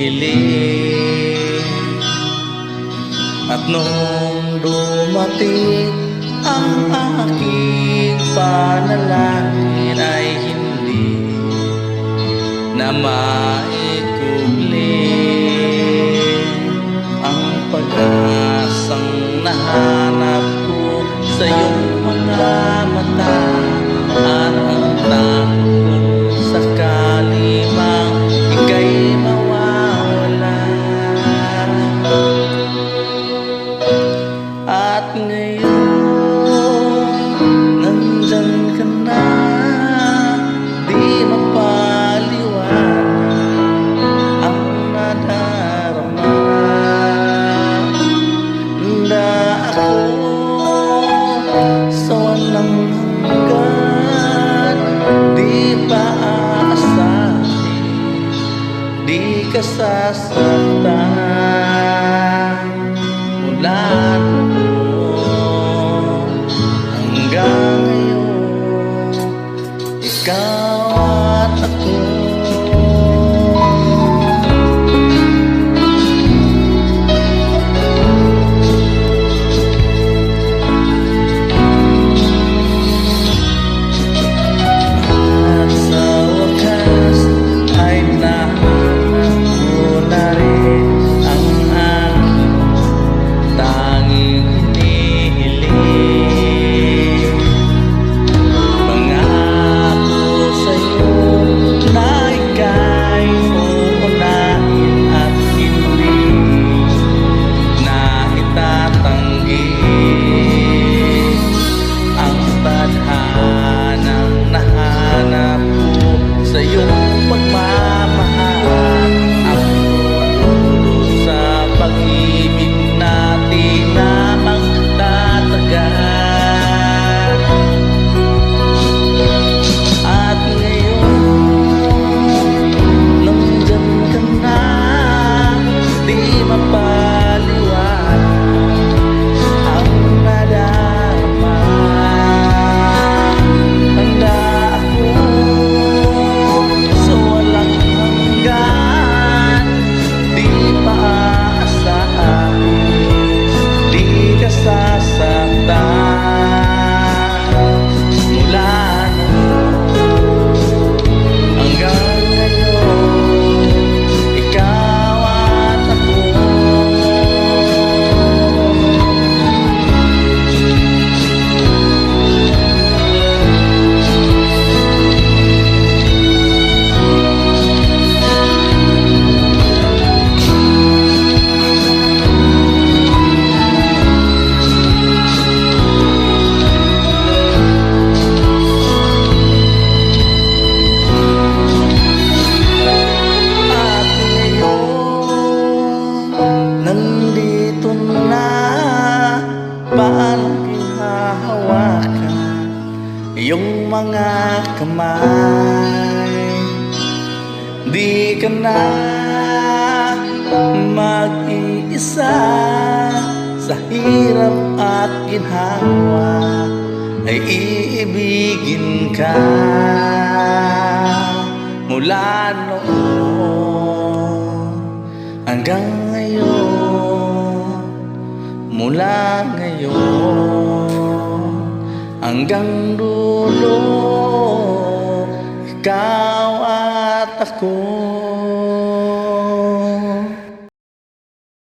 hinihiling. At nung dumating ang aking panalangin ay hindi na maikubli ang pag-asang nahanap ko sa iyong mga mata. At ang takot sakali mang ika'y mawawala. At ngayon nandyan ka na, di mapaliwanag ang nadarama. Handa ako sa walang hanggan, di pa aasahin, di ka sasaktan. Mula noon hanggang ngayon, ikaw at ako. At sa wakas ay nahanap ko na rin ang aking tanging hinihiling. Pangako sa'yo na ika'y uunahin at hindi na itatanggi ang tadhanang nahanap ko sa iyong pagmamahal. Ang tutulong sa pag-ibig natin na magtatagal. At ngayon nandyan ka na, di mapaliwanag ang nadarama. Handa ako sa walang hanggan, di pa aasahan, di ka sasaktan. Mula noon hanggang ngayon, ikaw at ako. At ngayon nandito na, paano hinahawakan iyong mga kamay. Di ka na mag-iisa sa hirap at ginhawa, ay iibigin ka. Mula noon hanggang ngayon, mula ngayon hanggang dulo, ikaw at ako.